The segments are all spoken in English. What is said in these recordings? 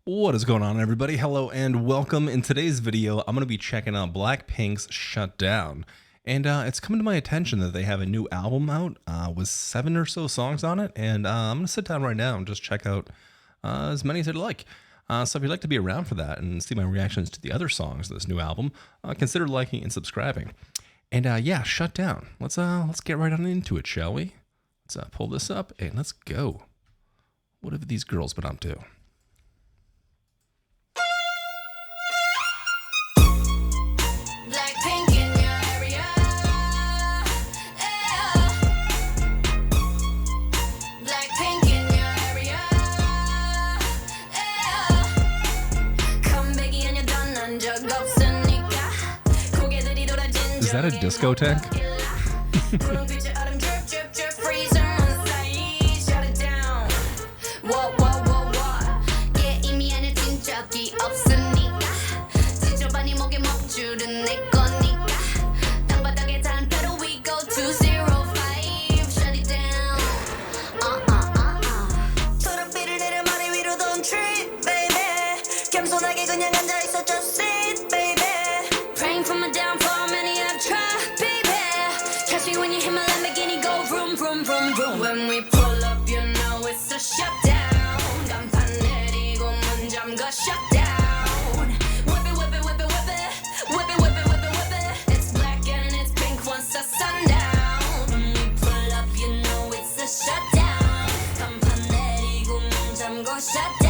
What is going on, everybody? Hello and welcome. In today's video, I'm going to be checking out Blackpink's Shutdown. And it's come to my attention that they have a new album out with 7 or so songs on it. And I'm going to sit down right now and just check out as many as I'd like. So if you'd like to be around for that and see my reactions to the other songs of this new album, consider liking and subscribing. And yeah, Shutdown. Let's get right on into it, shall we? Let's pull this up and let's go. What have these girls been up to? Is that a discotheque? 겸손하게 그냥 앉아있어 just sit baby praying for my downfall many have tried baby catch me when you hit my Lamborghini go vroom vroom vroom vroom when we pull up you know it's a shutdown 간판 내리고 문 잠가 shutdown whip it whip it whip it whip it whip it whip it whip it whip it it's black and it's pink once the sundown when we pull up you know it's a shutdown 간판 내리고 문 잠가 shutdown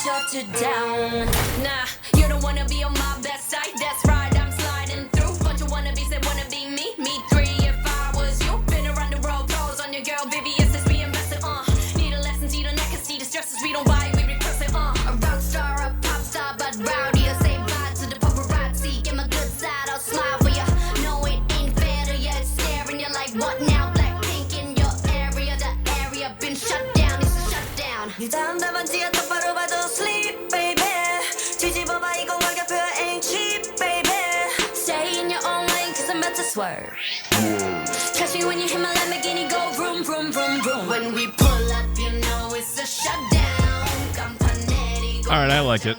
shut it down. Nah, you don't wanna be on my best side. That's right, I'm sliding through. Bunch of wannabes that wanna be me. Me three if I was you. Been around the world, calls on your girl, Vivian says we invested. Need a lesson, see the neck and see the stresses. We don't buy, we repress it. A rock star, a pop star, but rowdy. I say bye to the paparazzi. Get my good side, I'll smile for ya. No, it ain't fair to ya. It's staring you like what now? Blackpink in your area. The area been shut down. It's a shutdown. 네 다음 답안지가 똑바로 봐도 sleep, baby. 뒤집어봐 이건 가격표야 ain't cheap, baby. Stay in your own lane, cause I'm about to swerve. Catch me when you hit my Lamborghini, go vroom, vroom, vroom, vroom. When we pull up, you know it's a shutdown. 간판 내리고 All right, I like it.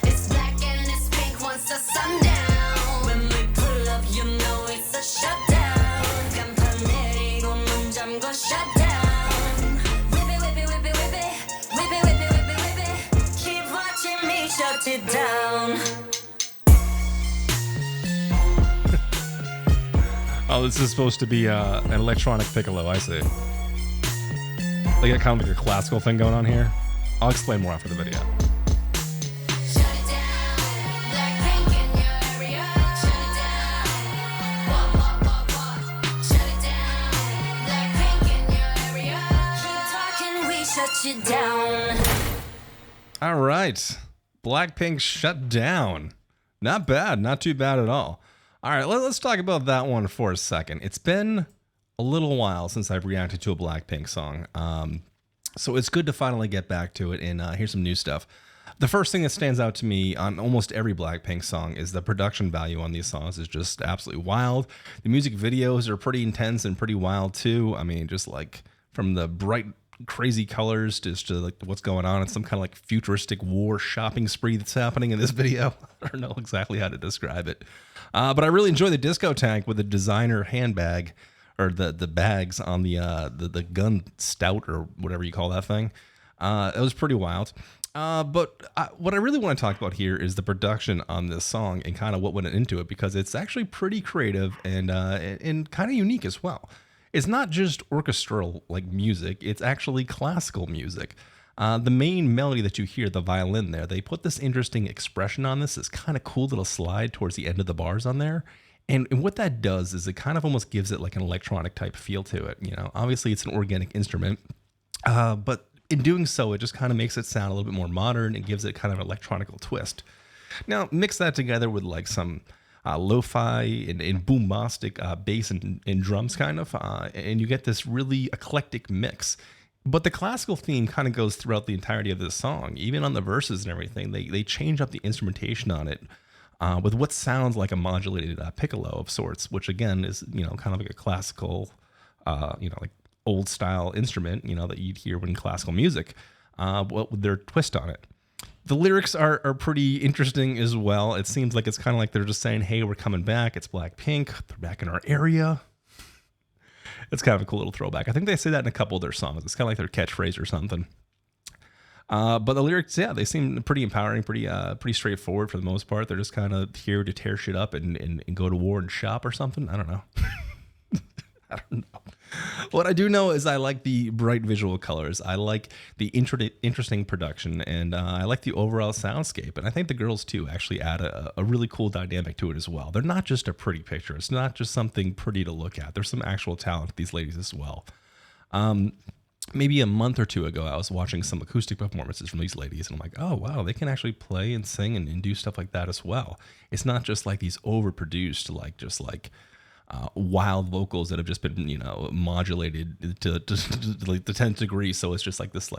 It's black and it's pink once the sundown. When we pull up, you know it's a shutdown. 간판 내리고 문 잠궈 shutdown. Shut it down. Oh, this is supposed to be an electronic piccolo, I see. They got kind of like a classical thing going on here. I'll explain more after the video. Shut it down. Blackpink in your area. Shut it down. Shut it down. Blackpink in your area. Keep talking, we shut you down. All right. Blackpink Shutdown. Not bad. Not too bad at all. All right, let's talk about that one for a second. It's been a little while since I've reacted to a Blackpink song. So it's good to finally get back to it, and here's some new stuff. The first thing that stands out to me on almost every Blackpink song is the production value on these songs is just absolutely wild. The music videos are pretty intense and pretty wild too. I mean, just like from the bright crazy colors just to like what's going on. It's some kind of like futuristic war shopping spree that's happening in this video. I don't know exactly how to describe it. But I really enjoy the disco tank with the designer handbag or the bags on the gun stout or whatever you call that thing. It was pretty wild. But what I really want to talk about here is the production on this song and kind of what went into it, because it's actually pretty creative and kind of unique as well. It's not just orchestral like music, it's actually classical music. The main melody that you hear, the violin there, they put this interesting expression on this kind of cool little slide towards the end of the bars on there. And what that does is it kind of almost gives it like an electronic type feel to it. You know, obviously it's an organic instrument, but in doing so, it just kind of makes it sound a little bit more modern and gives it kind of an electronical twist. Now, mix that together with like some lo-fi and bombastic bass and drums kind of, and you get this really eclectic mix. But the classical theme kind of goes throughout the entirety of this song. Even on the verses and everything, they change up the instrumentation on it with what sounds like a modulated piccolo of sorts, which again is, kind of like a classical, like old style instrument, that you'd hear in classical music, with their twist on it. The lyrics are pretty interesting as well. It seems like it's kind of like they're just saying, hey, we're coming back. It's Blackpink. They're back in our area. It's kind of a cool little throwback. I think they say that in a couple of their songs. It's kind of like their catchphrase or something. But the lyrics, yeah, they seem pretty empowering, pretty straightforward for the most part. They're just kind of here to tear shit up and go to war and shop or something. I don't know. I don't know. What I do know is I like the bright visual colors. I like the interesting production, and I like the overall soundscape. And I think the girls, too, actually add a really cool dynamic to it as well. They're not just a pretty picture. It's not just something pretty to look at. There's some actual talent to these ladies as well. Maybe a month or two ago, I was watching some acoustic performances from these ladies, and I'm like, oh, wow, they can actually play and sing and do stuff like that as well. It's not just like these overproduced, wild vocals that have just been, modulated to like the 10th degree. So it's just like this,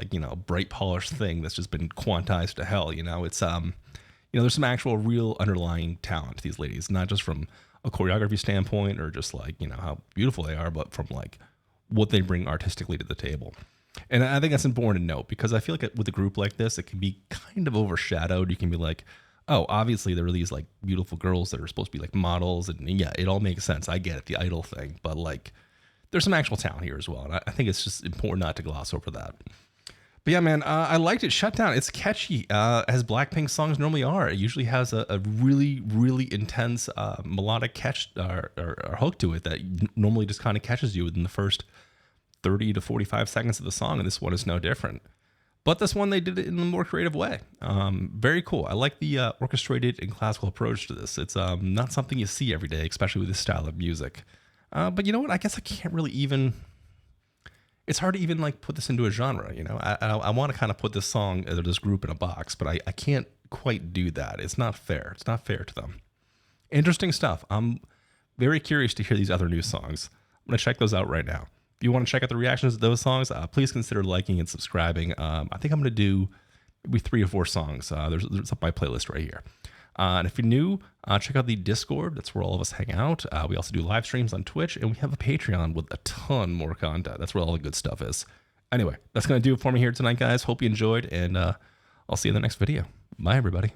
bright polished thing that's just been quantized to hell. It's, there's some actual real underlying talent to these ladies, not just from a choreography standpoint or just how beautiful they are, but from what they bring artistically to the table. And I think that's important to note, because I feel like with a group like this, it can be kind of overshadowed. You can be like, oh, obviously there are these beautiful girls that are supposed to be models, and yeah, it all makes sense. I get it, the idol thing, but there's some actual talent here as well. And I think it's just important not to gloss over that. But yeah, man, I liked it. Shutdown. It's catchy, as Blackpink songs normally are. It usually has a really, really intense melodic catch or hook to it that normally just kind of catches you within the first 30 to 45 seconds of the song, and this one is no different. But this one, they did it in a more creative way. Very cool. I like the orchestrated and classical approach to this. It's not something you see every day, especially with this style of music. But you know what? I guess I can't really even... It's hard to even put this into a genre, I want to kind of put this song or this group in a box, but I can't quite do that. It's not fair. It's not fair to them. Interesting stuff. I'm very curious to hear these other new songs. I'm going to check those out right now. If you want to check out the reactions to those songs, please consider liking and subscribing. I think I'm going to do maybe 3 or 4 songs. There's up my playlist right here. And if you're new, check out the Discord. That's where all of us hang out. We also do live streams on Twitch, and we have a Patreon with a ton more content. That's where all the good stuff is. Anyway, that's going to do it for me here tonight, guys. Hope you enjoyed, and I'll see you in the next video. Bye, everybody.